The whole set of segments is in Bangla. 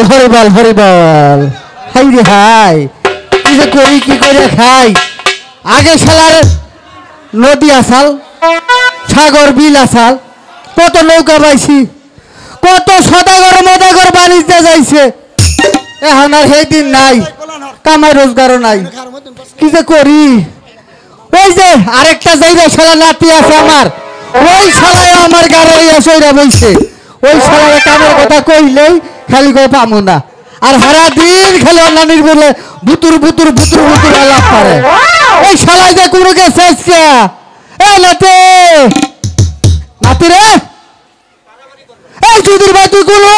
হরিবল হরিবল হাই রে হাই কি যে করি কি করে খাই আগে শালার নদী আসাল সাগর বিল আসাল কত নৌকা পাইছি কত সদাগর মদাগর বাণিজ্য যাইছে এখন আর সেই দিন নাই কামাই রোজগারও নাই কি যে করি ওই যে আরেকটা জায়গা শালা নাতি আছে আমার ওই শালায় আমার গাড়ি আসইরা বইছে ওই শালার কামের কথা কইলেই খালি গো পামু না আর সারা দিন খালি অন্যানির বলে বুতুর বুতুর বুতুর বুতুর আলাপ করে ওই শালায় যে কোনো গেছে আজকে এ নাতি নাতি রে এই চুদির ভাই তুই কোনো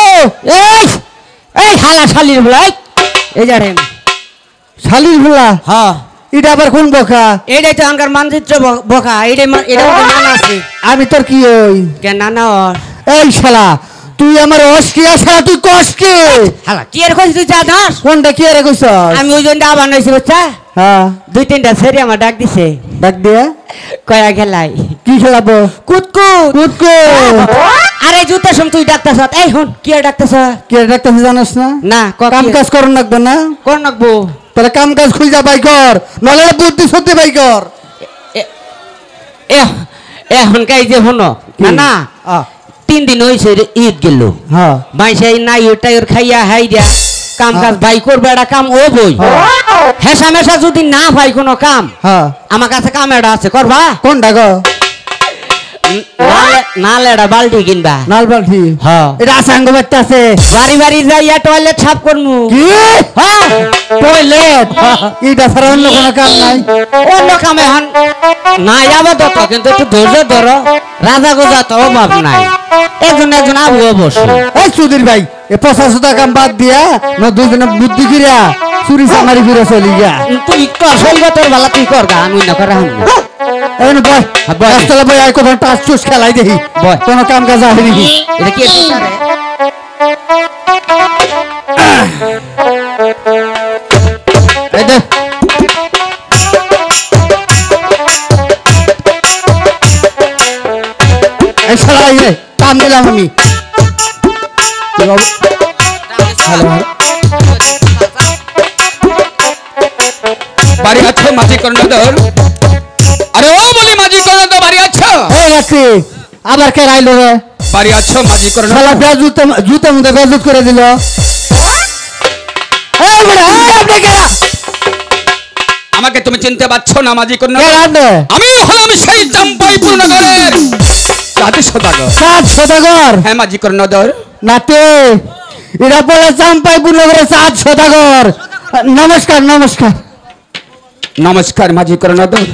এই এই হালা শালির বলা এই জানেন শালির বলা হ্যাঁ এটা আবার কোন বকা এইটাই তো আঙ্কার মানচিত্র বকা এটা নানা আছে আমি তোর কি ওই কে নানা এই শালা তুই আমার অস্কি আসা তুই কষ্টে হালা কি এর কইছিস তুই জানাস কোনটা কি এর কইছ আমি ওই জন্য আবার নইছি বাচ্চা হ্যাঁ দুই তিনটা ছেড়ে আমার ডাক দিছে ডাক দিয়ে কয়া খেলাই কি খেলাবো কুতকুত কুতকুত আরে জুতার সম তুই ডাকতাছ এই হন কি আর ডাকতাছ কি ডাকতাছ জানাস না না কাম কাজ করন লাগবে না কোন নাকবো তাহলে কাম কাজ খুঁজা বাই কর নলে বুদ্ধি সত্যি বাই কর এখন কাই যে হনো না না 3 দিন হইছে ঈদ গেল হ্যাঁ বাইসাই নাই ওটাই ওর খাইয়া হাই দিয়া কাম কাজ ভাই করবে এটা কাম ও বই হেসা মেশা যদি না ভাই কোনো কাম হ্যাঁ আমার কাছে কাম এটা আছে করবা কোনটা গো নাল এটা বালতি কিনবা নাল বালতি হ্যাঁ এটা আসাঙ্গ বাচ্চা আছে বাড়ি বাড়ি যাইয়া টয়লেট সাফ করমু কি হ্যাঁ টয়লেট এটা ছাড়া অন্য কোনো কাম নাই অন্য কাম এখন নাই আপাতত কিন্তু একটু ধৈর্য ধরো রাজা গোজা তো অভাব নাই একজন একজন আবু অবশ্য এই সুধীর ভাই এ 50 কাম বাদ দিয়া না দুইজনে বুদ্ধি করিয়া চুরি চামারি করে চলি গিয়া তুই কর চলব তোর বেলা তুই কর গা আমি না করা হন এই নে বয় রাস্তালে বয় আর কোন টাচ চুস খেলাই দেখি বয় কোন কাম কাজ আছে নাকি এটা কি আছে এই দে এই শালা এই কাম দিলাম আমি বাড়ি আছো মাঝি কর্ণধর আরে ও বলি মাঝি কর্ণধর বাড়ি আছো এই আছে আবার কে রাইলো রে বাড়ি আছো মাঝি কর্ণধর শালা বেজুত জুতা মুদে বেজুত করে দিল এই বড় এই আপনি কে আমাকে তুমি চিনতে পারছো না মাঝি কে কর্ণধর রাতে আমি হলাম সেই চাম্পাইপুর নগরের সাধু সদাগর সাত সদাগর হ্যাঁ মাঝি কর্ণধর নাতে এরা বলে চাম্পাইপুর নগরে সাত সদাগর নমস্কার নমস্কার নমস্কার মাঝি কর্ণধর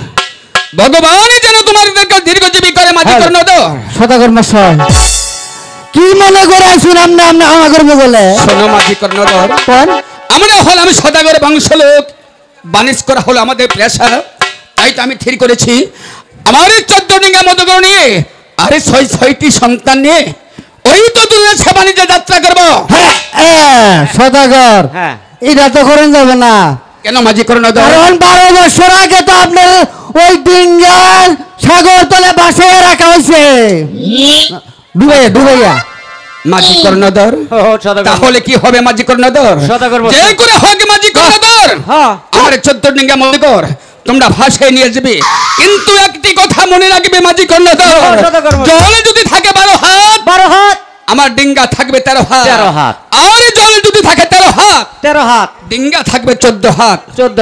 ভগবান যেন তোমাদেরকে দীর্ঘজীবী করে মাঝি কর্ণধর সদাগর মশাই কি মনে করে শুনাম না আমরা আমাগর বলে শোনো মাঝি কর্ণধর কোন আমরা হলাম সদাগর বংশ লোক বাণিজ্য করা হলো আমাদের পেশা তাই তো আমি ঠিক করেছি আমার 14 ডিঙ্গা মদগর নিয়ে আরে 6টি সন্তান নিয়ে ওই তো দূরের বাণিজ্য যাত্রা করবো হ্যাঁ সদাগর হ্যাঁ এটা তো করেন যাবে না কেন মাঝি কর্ণধর কারণ 12 বছর আগে তো আপনার ওই ডিঙ্গার সাগর তলে বাসায় রাখা হয়েছে ডুবাইয়া মাঝি কর্ণধর তাহলে কি হবে মাঝি কর্ণধর যে করে হোক মাঝি কর্ণধর আমার 14 ডিঙ্গা মদগর তোমরা ভাষায় নিয়ে যাবে কিন্তু একটি কথা মনে রাখবে মাঝি কর্ণধর জলে যদি থাকে 12 হাত আমার ডিঙ্গা থাকবে 13 হাত আর জলে যদি থাকে 13 হাত ডিঙ্গা থাকবে 14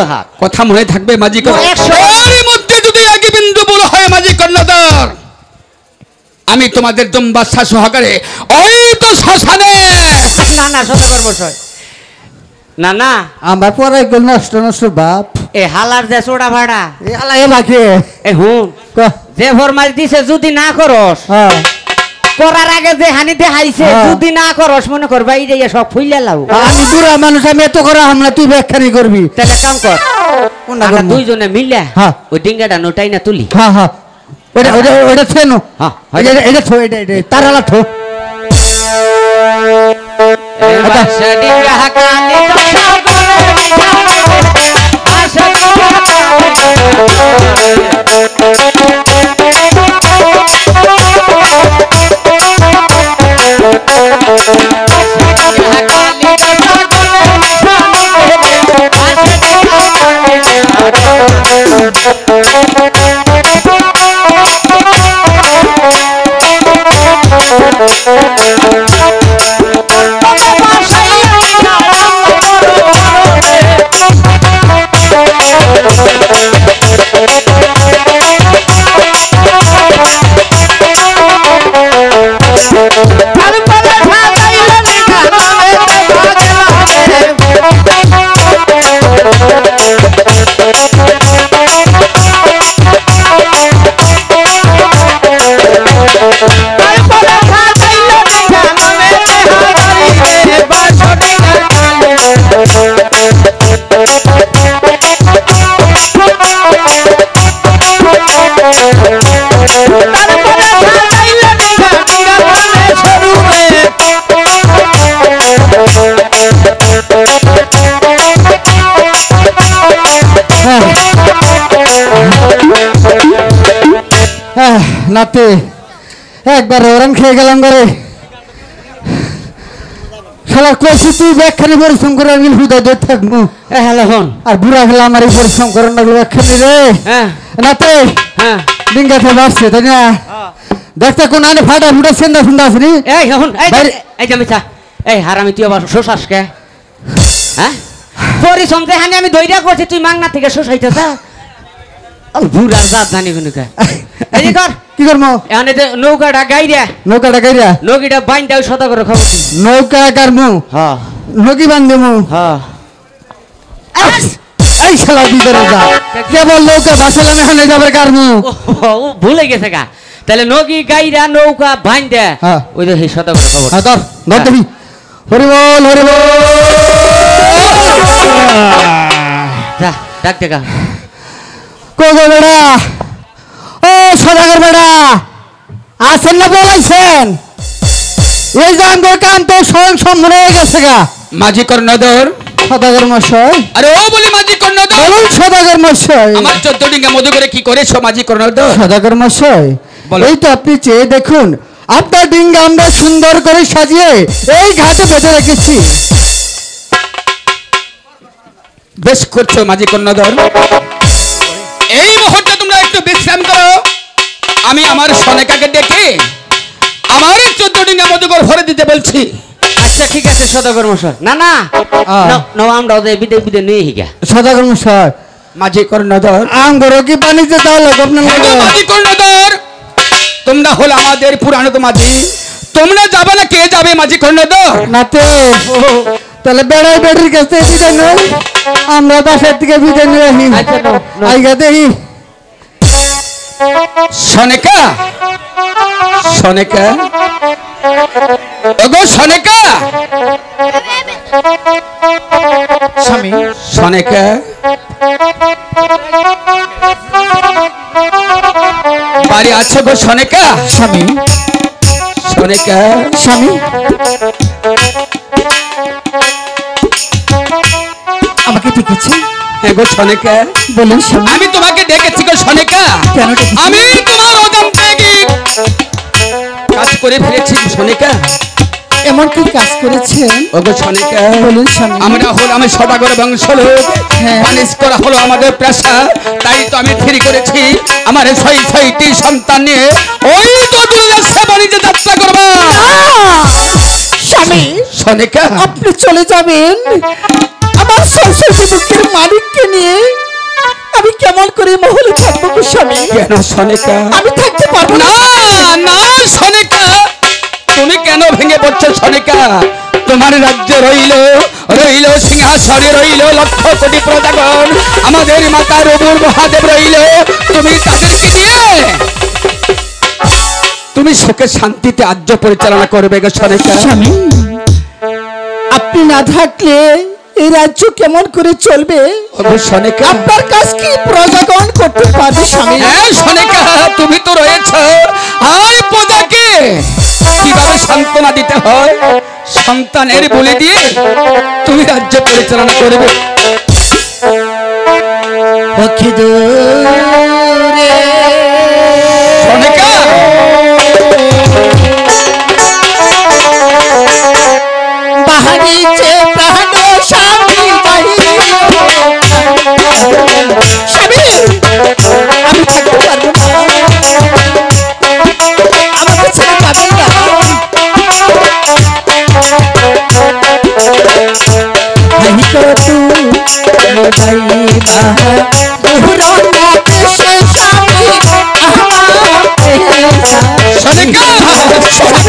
হাত কথা মনে থাকবে মাঝি কর্ণধর এর মধ্যে যদি এক বিন্দু ভুল হয় মাঝি কর্ণধর আমি তোমাদের জম্বা সহকারে ওই তো শ্মশানে না না সদাগর মশাই না না আমার পরে গেল নষ্ট নষ্ট বাপ এ হালার যে সোডা ভাড়া এ আলা এ বাকি এ হুন যে ফরমাইশ দিছে যদি না করস হ্যাঁ করার আগে যে হানি দেখাইছে যদি না করস মনে করবা এই যে সব ফুইলা লাও আমি বুড়া মানুষ আমি এত করা আমরা তুই ব্যাখ্যানি করবি তাহলে কাম কর আমরা দুইজনে মিলে হ্যাঁ ওই ডিঙ্গাটা নোটাই না তুলি হ্যাঁ হ্যাঁ ওটা ওটা ওটা ছেনো হ্যাঁ এটা থো এটা তারালা থো আচ্ছা ডিঙ্গা হাকানি আশা হাকানি নাতে একবার ওরান খেয়ে গেলাম ঘরে শালা কইছি তুই ব্যাখ্যানি পরিশ্রম করে আমি হুদা দিয়ে থাকবো হ্যালো হন আর বুড়া খেলা আমার এই পরিশ্রম করার না ব্যাখ্যানি রে হ্যাঁ নাতে হ্যাঁ ডিঙ্গাতে বাড়ছে তাই না দেখতে কোন আনে ফাটা ফুটা সেন্দা সুন্দা আসনি এই হন এই জামিছা এই হারামি তুই আবার শোষাস কে হ্যাঁ পরিশ্রম যে হানি আমি দইরা করছি তুই মাংনা থেকে শোষাইতেছ বুড়ার জাত জানি কোনকে এই কর কি করবো এখানে যে নৌকাটা গাইরা নৌকিটা বাইন দাও সদা করে খবর নৌকা কারমু হ্যাঁ নৌকি বান্ধবু হ্যাঁ এই শালা ভিতরে যা কেবল নৌকা ভাসালাম এখানে যাবার কারমু ও ভুলে গেছে গা তাহলে নৌকি গাইরা নৌকা বাইন দে ওই যে সদা করে খবর হ্যাঁ ধর দেখি হরি বল যা ডাক দেখা কো গো বেড়া ও সদাগর বেড়া আছেন না বলাইছেন এই যে আমার কাম তো স্বয়ং সম্পূর্ণ হয়ে গেছে গা মাঝি কর্ণধর সদাগর মশাই আরে ও বলি মাঝি কর্ণধর বলুন সদাগর মশাই আমার 14 ডিঙ্গা মধু করে কি করেছো মাঝি কর্ণধর সদাগর মশাই এই তো আপনি চেয়ে দেখুন আপনার ডিঙ্গা আমরা সুন্দর করে সাজিয়ে এই ঘাটে বেঁধে রেখেছি বেশ করছো মাঝি কর্ণধর এই মুহূর্তে তোমরা একটু বিশ্রাম করো আমি আমার সনেকাকে ডেকে আমার 14 ডিঙ্গা মধুকর ভরে দিতে বলছি আচ্ছা ঠিক আছে সদাগর মশাই না না না আমরা ওদের বিদে নিয়ে হিগা সদাগর মশাই মাঝি কর্ণধর আমগরো কি পানিতে তাহলে আপনার মাঝি কর্ণধর তোমরা হলো আমাদের পুরানো তো মাঝি তোমরা যাবে না কে যাবে মাঝি কর্ণধর নাতে তাহলে বেড়াই বেড়ির কাছে বিদায় নয় আমরা বাসার থেকে বিদায় নিয়ে আসি আইগা দেখি সনেকা সনেকা ওগো সনেকা স্বামী সনেকা বাড়ি আছে গো সনেকা স্বামী সনেকা স্বামী আমাকে ডেকেছে গো সনেকা বলুন স্বামী আমি তোমাকে ডেকেছি গো সনেকা কেন ডেকেছি? আমি তোমার অজান্তে কি কাজ করে ফেলেছি সনেকা এমন কি কাজ করেছেন ওগো সনেকা বলুন স্বামী আমরা হলাম সদাগর বংশ লোক মানিস করা হলো আমাদের পেশা তাই তো আমি ঠিক করেছি আমার 6টি সন্তান নিয়ে ওই তো দূরদেশে বাণিজ্য যাত্রা করব স্বামী সনেকা আপনি চলে যাবেন আমার শ্বশুর বুকের মালিককে নিয়ে আমি কেমন করে মহলে থাকবো গো স্বামী কেন সনেকা আমি থাকতে পারবো না না না সনেকা তুমি কেন ভেঙে পড়ছো সনেকা তোমার রাজ্য রইল রইল সিংহাসনে রইল লক্ষ কোটি প্রজাগণ আমাদের মাতা রবুর মহাদেব রইল তুমি তাদেরকে দিয়ে তুমি সুখে শান্তিতে রাজ্য পরিচালনা করবে গো সনেকা স্বামী আপনি না থাকলে এই রাজ্য কেমন করে চলবে ওগো সনেকা আপনার কাজ কি প্রজাগণ করতে পারবে স্বামী হ্যাঁ সনেকা তুমি তো রয়েছো আর প্রজাকে কিভাবে সান্ত্বনা দিতে হয় সন্তানের বলে দিয়ে তুমি রাজ্য পরিচালনা করবে পক্ষে দূরে সনেকা বাহারিছে প্রাণ স্বামী স্বামী আমি থাকতে পারবো না আমাকে ছেড়ে যাবেন না नहीं तो तू मोबाइल সনেকা সনেকা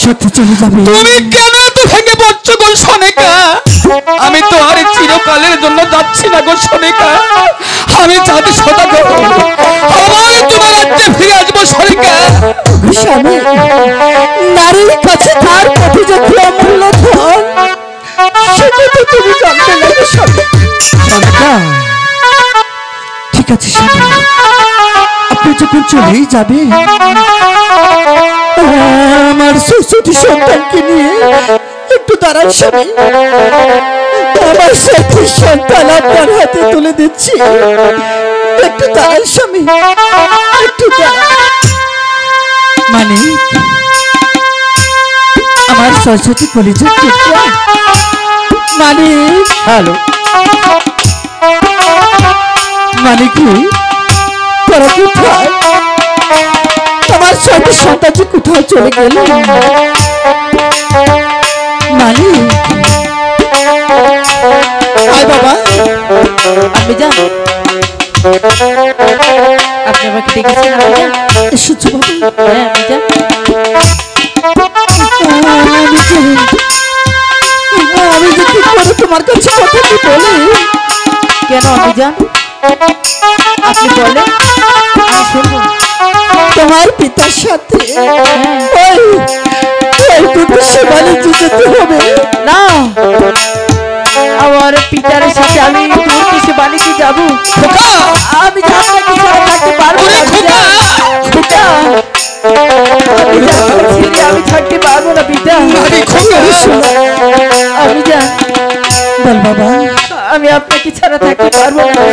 সত্যি চলে যাবে। তুমি কেন এত ভেঙে পড়ছো গো সোনিকা? আমি তো আর চিরকালের জন্য যাচ্ছি না গো সোনিকা। আমি চাঁদ সদাগর আবার তোমার রাজ্যে ফিরে আসবো সোনিকা। স্বামী, নারীর কাছে তার প্রতি যে অমূল্য ধন, সেটা তো তুমি জানতে না গো স্বামী। সোনিকা, ঠিক আছে স্বামী, আপনি যখন চলেই যাবে, আমার শ্বশুরটি সন্তানকে নিয়ে একটু দাঁড়ান স্বামী। আমার সাথে সন্তান আপনার হাতে তুলে দিচ্ছি, একটু দাঁড়ান স্বামী, একটু দাঁড়ান। মানে আমার সরস্বতী কলেজের টুকরা মানে, হ্যালো মানে কি তোরা কোথায়? আমার সাথে সন্তানটি কোথাও চলে গেল? মানে আয় বাবা, আপনি যান, আপনি আমাকে ডেকেছেন? আমি যান, এসেছো বাবা? হ্যাঁ আমি যান। আমি যে কি করে তোমার কাছে কথা কি বলি? কেন আমি যান? আপনি বলে আমি শুনবো। তোমার পিতার সাথে ওই দুটো শিবালিতে যেতে হবে না, আমার পিতার সাথে আমি সে বাড়িতে যাবো। আমি আপনাকে ছাড়া থাকতে পারবো না। পিতা, আমি থাকতে পারবো না পিতা। আমি যান বল বাবা, আমি আপনাকে ছাড়া থাকতে পারবো না।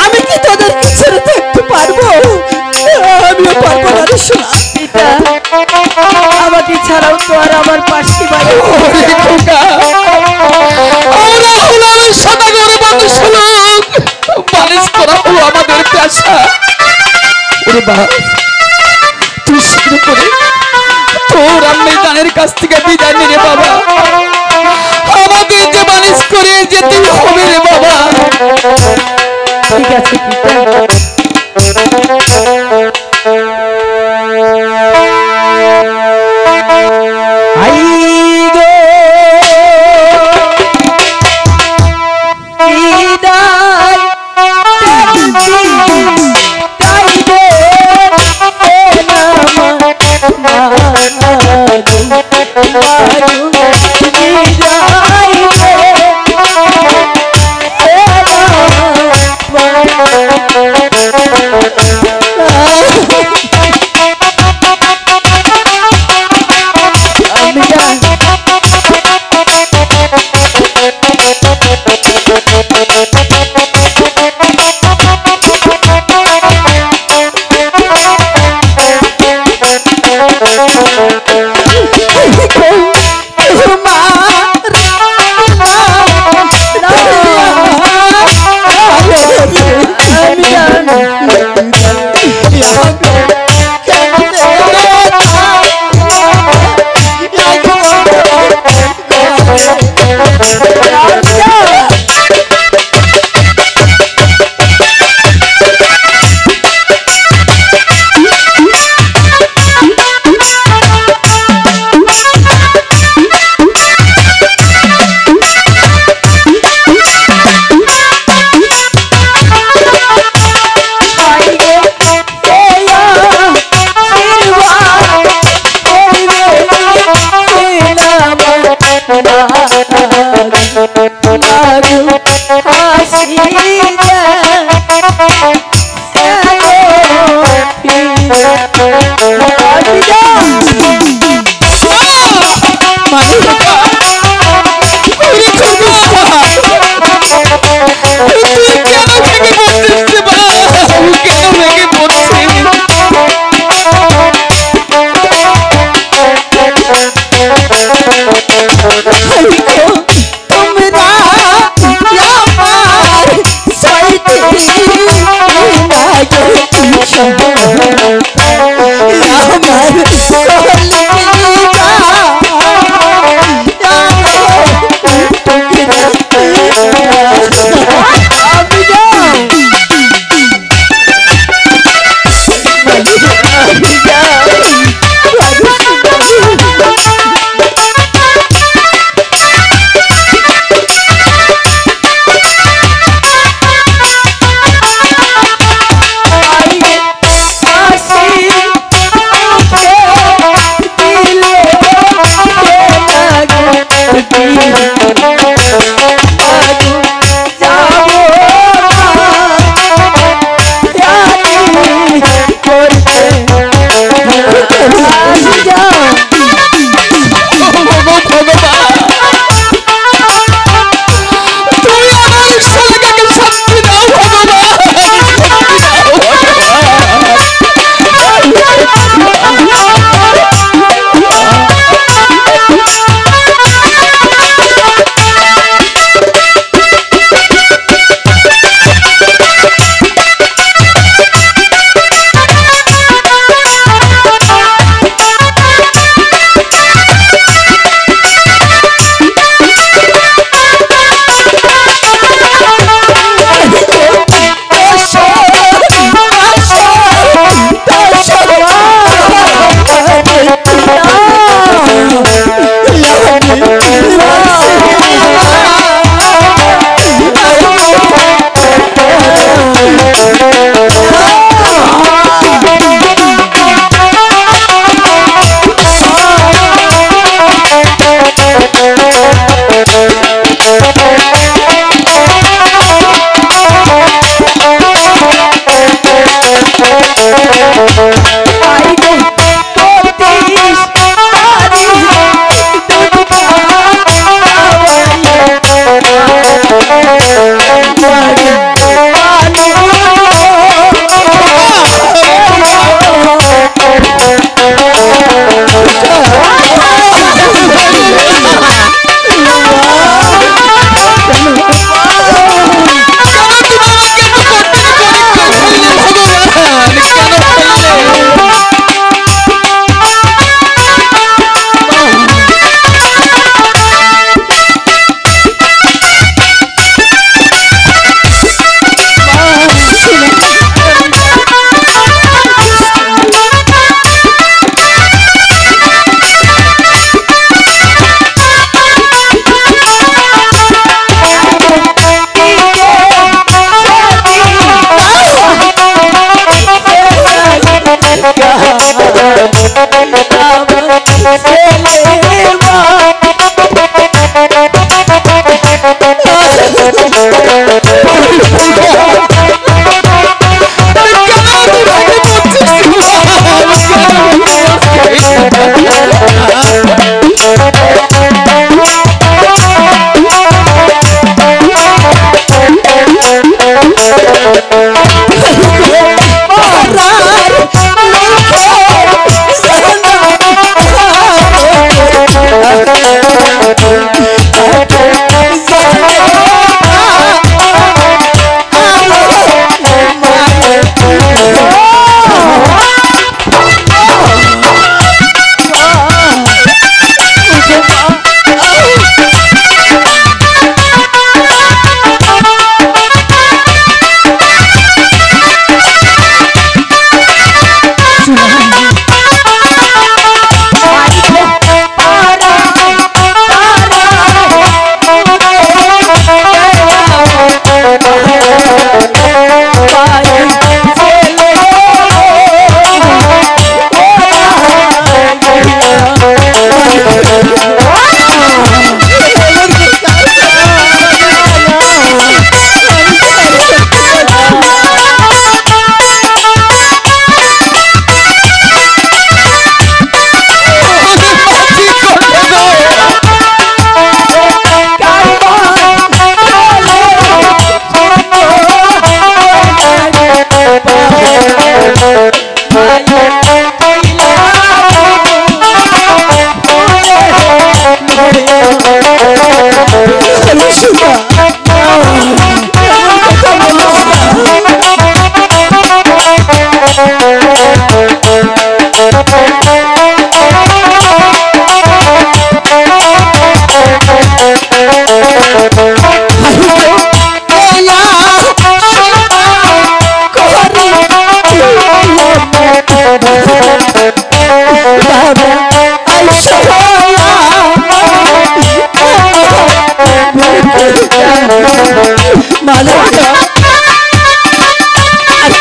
আমি কি তোদেরকে ছেড়ে থাকতে পারবো? আমিও পারবো না রে সোনা। পিতা, আমাকে ছাড়াও তো আর আমার পাশে বাড়ি সদাগরে মানুষ হলো, মানুষ করা হলো আমাদের পেশা। ওরে বাবা, তুই শীঘ্র করে তোর আম্মে জানের কাছ থেকে বিদায় নিয়ে বাবা, আমাদের যে মানুষ করে যেতে হবে রে বাবা। ঠিক আছে পিতা।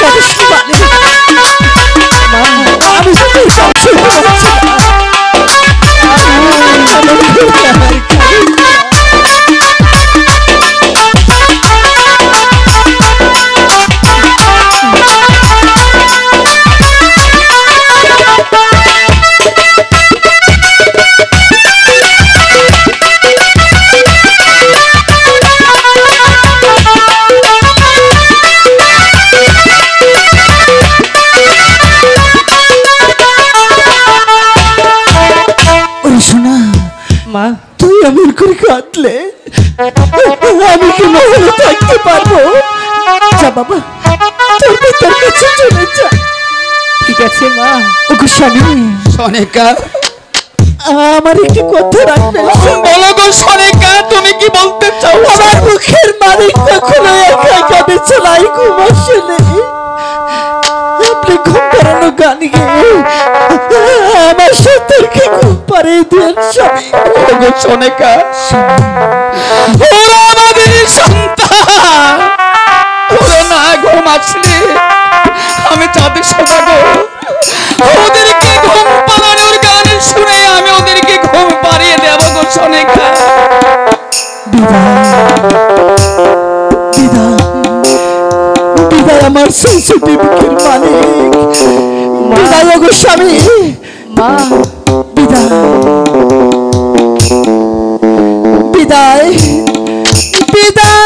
পারিস মানে আমি শুধু সবসময় পাচ্ছি তুই এমন করে কাঁদলে আমি কি মহলে থাকতে পারবো? যা বাবা, তোর পিতার কাছে চলে যা। ঠিক আছে মা। ওগো স্বামী সনিকা, আমার একটি কথা রাখবেন। বলো গো সনিকা, তুমি কি বলতে চাও? আমার মুখের মালিক কখনো একা একা বিছানায় ঘুম আসে নেই। আপনি ঘুম পাড়ানো গান গেয়ে আমার সন্তানকে ঘুম পাড়িয়ে দেন স্বামী। ওগো সনিকা, ওরা আমাদের সন্তান, ওরা না ঘুম আসলে আমি চাঁদের সদা গো ওদেরকে ঘুম পাড়ানোর গান শুনে আমি ওদেরকে ঘুম পাড়িয়ে দেব গো সনিকা। বিদায় আমার সেন্সিটিভিটির মালিক। বিদায় ওগো স্বামী। মা বিদায় বিদায় বিদায়।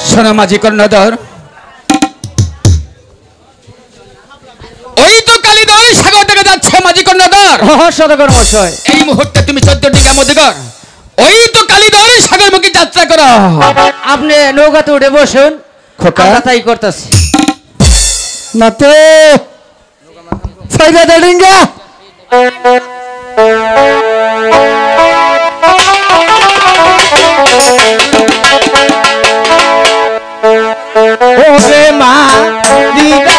শোনো মাঝি কর্ণধর, ওই তো কালীদল সাগর থেকে যাচ্ছে মাঝি কর্ণধর। সদাগর মশাই, এই মুহূর্তে তুমি 14 ডিঙ্গা মধ্যগর ওই তো কালীদল সাগরমুখী যাত্রা করো। আপনি নৌকাতে উঠে বসুন, খোকা তাই করতেছি। নাতে সাইডা ডিঙ্গা। ওরে মা দিদা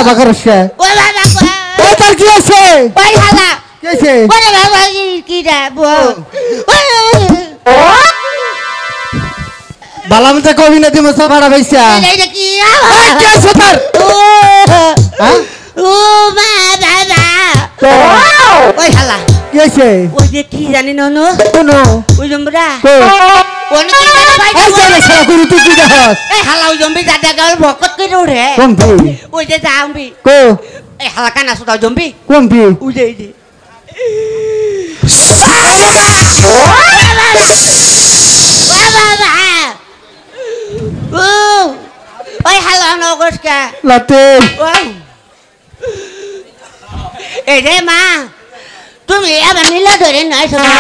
বাকারসা ওই বাবা ও তার কি আছে? ওই হালা কি আছে? ওরে বাবা কি রে বল বালামতে কবি না দিমসা ভাড়া ভাইসা এইটা কি এই কি আছে তার? হ্যাঁ ও মা বাবা ওই হালা কি আছে? ওই যে কি জানি ননো কোন ওই জম্বরা কো কোন কি জানি ভাই এই জানে সারা করি তুই কি দেখস? এই হালা ওই জম্বি দাদা গাল ভকত করে ওরে কোন তুই? ওই যে জাম্বি কো এই হালা কানা সুদা জম্বি কোন তুই? ওই যে এই যে ওই হালা নগরকা লাতে এই রে মা তুমি আবার নীলা ধরে নয় শোনা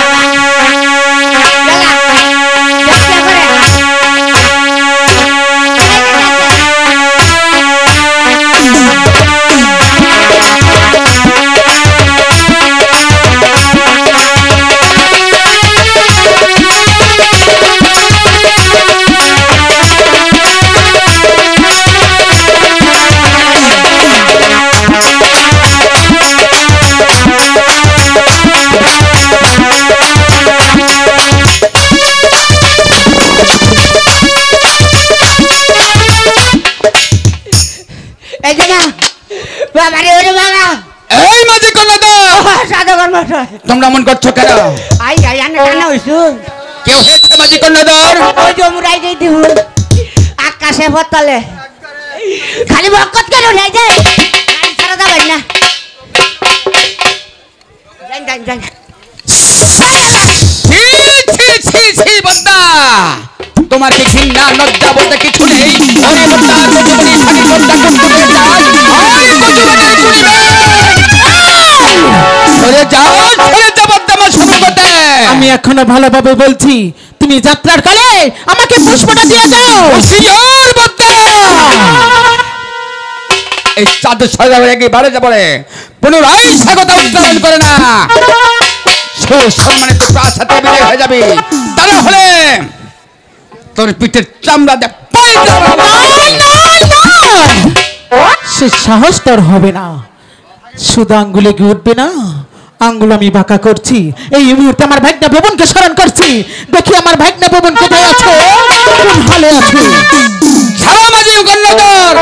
যে না বাবা রে ওরে বাবা এই মাঝি কর্ণধর সাধুবান মশাই তোমরা মন করছো কেন আই আই আনা টানা হইছো কেউ হয়েছে মাঝি কর্ণধর ওই জমুরাই দেই দিউ আকাশে পতলে খালি বকত কেন উঠাই যায় গাড়ি ছাড়া যাবেন না যান যান যান ছি ছি ছি ছি বদ্দা তোমার কি ঘৃণা লজ্জা বলতে কিছু নেই ওরে বদ্দা যদি খালি বদ্দা করতে যাও ওই কচুবাজার কুড়িবে ওরে যাও ছেড়ে দাও বদ্দা আমার সম্পর্কে আমি এখনো ভালোভাবে বলছি তুমি যাত্রার কালে আমাকে পুষ্পটা দিয়ে দাও হুঁশিয়ার বদ্দা এই চাঁদ সাজাবে একেবারে যাবে পুনরায় স্বাগত উচ্চারণ করে না সম্মানিত প্রাসাদে বিদায় হয়ে যাবে তাহলে হলে তোর পিঠের চামড়া দিয়ে সে সাহস তোর হবে না শুধু আঙ্গুলে গিয়ে উঠবে না আঙ্গুল আমি বাঁকা করছি এই মুহূর্তে আমার ভাগ্না ভবনকে স্মরণ করছি দেখি আমার ভাগ্না ভবন কোথায় আছে কোন হালে আছে ছাড়া মাঝি কর্ণধর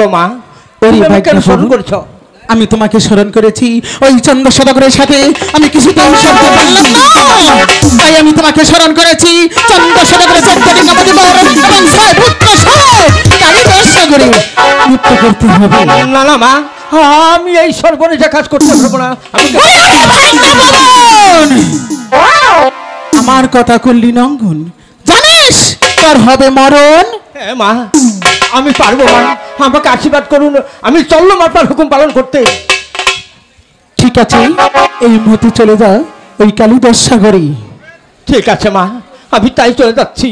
মা কেন স্মরণ করছ আমি তোমাকে স্মরণ করেছি ওই চন্দ্র সদাগরের সাথে আমি কিছুতেই মিশতে পারলাম না তাই আমি তোমাকে স্মরণ করেছি চন্দ্র সদাগরের চন্দ্রকে আমাদের এবং ছয় পুত্র সহ তারই দর্শকরে মুক্ত করতে হবে না না মা আমি এই সর্বনেশা কাজ করতে পারবো না আমার কথা করলি নঙ্গন জানিস তোর হবে মরণ হ্যাঁ মা আমি পারবো মা আমাকে আশীর্বাদ করুন আমি চললাম আপনার হুকুম পালন করতে ঠিক আছে এই মুহূর্তে চলে যা ওই কালী দর্শাগরে ঠিক আছে মা আমি তাই চলে যাচ্ছি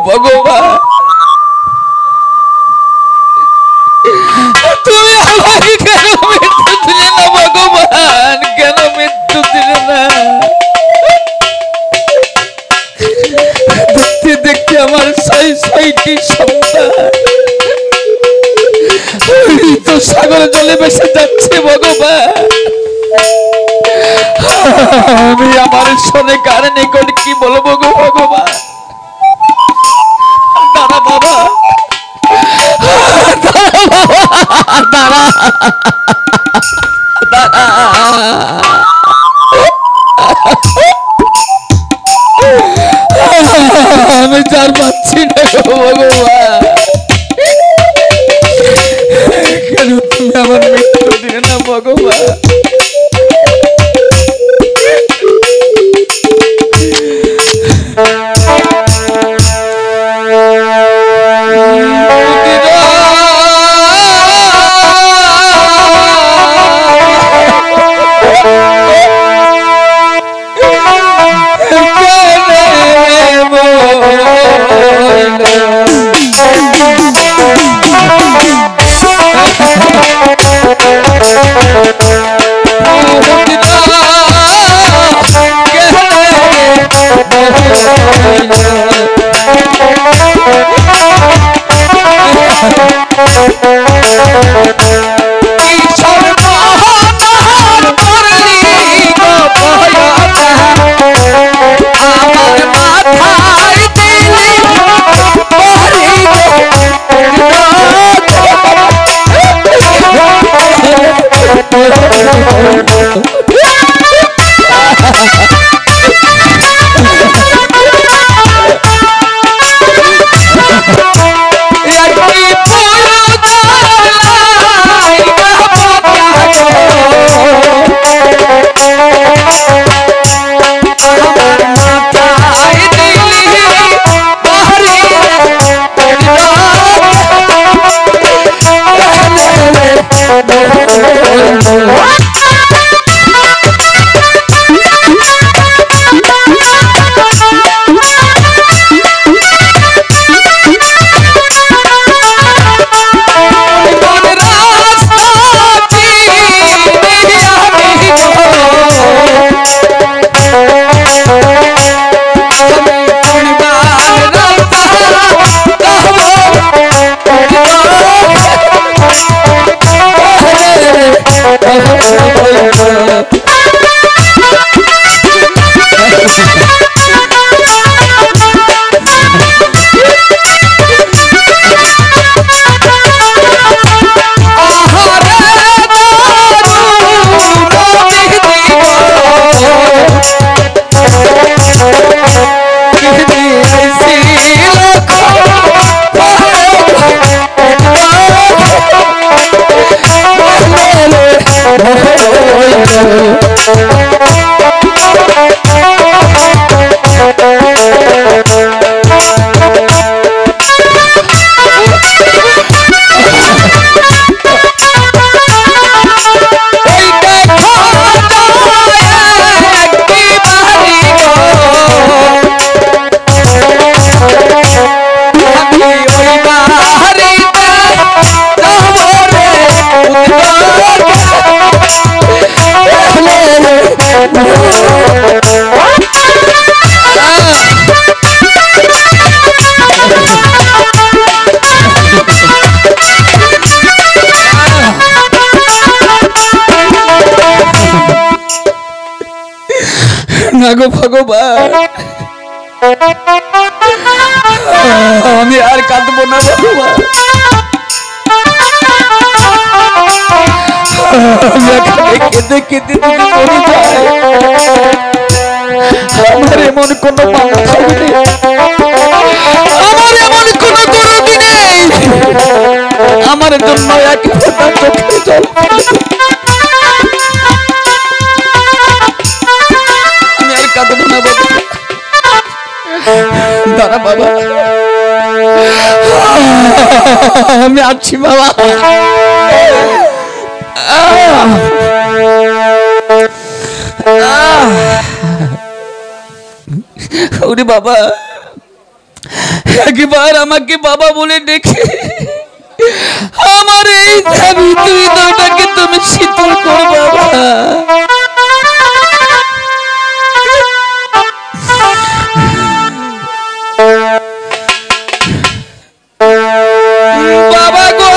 ভগবান তুমি আমাকে কেন মৃত্যু দিলে না ভগবান, কেন মৃত্যু দিলে না? দেখতে দেখতে আমার 6টি সন্তান তো সাগরে জলে ভেসে যাচ্ছে ভগবান। আমি আমার শোনে কার নিকট কি বলবো গো ভগবান? দাঁড়া বাবা, দাঁড়া দাঁড়া, আমি যার পাচ্ছি না গো ভগবান। কেন তুমি আমার মৃত্যু দিলে না ভগবান? গো ভগবান, আমি আর কাঁদবো না ভগবান। কেঁদে কেঁদে যদি মরে যায়, আমার এমন কোনো মানুষ নেই, আমার এমন কোনো গরুবি নেই আমার জন্য এক ফোঁটা চোখে জল কাঁদবো না বাবা। দাঁড়া বাবা, আমি আছি বাবা। ওরে বাবা, একবার আমাকে বাবা বলে ডেকে আমার এই হৃদয়টাকে তুমি শীতল করো বাবা। বাবা গো,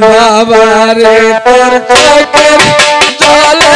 বাবা রে তোর চোখের জলে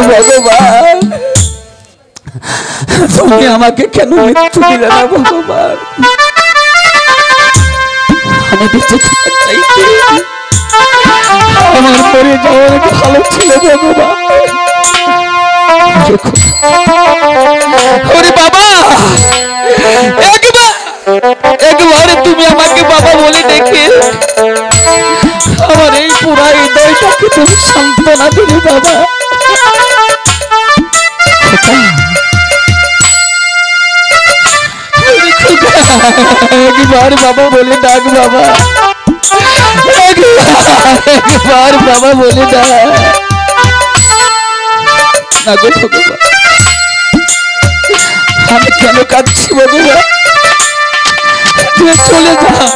ভগবান তুমি আমাকে কেন মৃত্যু দিলে না ভগবান? আমি বেঁচে থাকার চাইতে আমার পরে যাওয়ার ভালো ছিল ভগবান। ওরে বাবা, একবার তুমি আমাকে বাবা বলে দেখে আমার এই পুরা হৃদয়টাকে তুমি সান্ত্বনা দিলে বাবা। একবার বাবা বলে ডাক বাবা, একবার বাবা বলে ডাক। আমি কেন কাঁদছি ভগবান? চলে যায়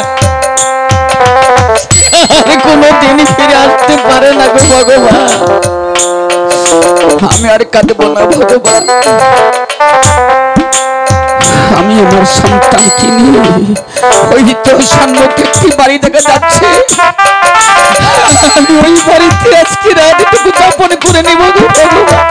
কোনো দিনই ফিরে আসতে পারে না গো ভগবান। আমি আর কাঁদবো না ভগবান। আমি আমার সন্তানকে নিয়ে ওই তো সম্মুখে একটি বাড়ি দেখা যাচ্ছে, আমি ওই বাড়িতে আজকে রাতটুকু যাপন করে নিব ভগবান।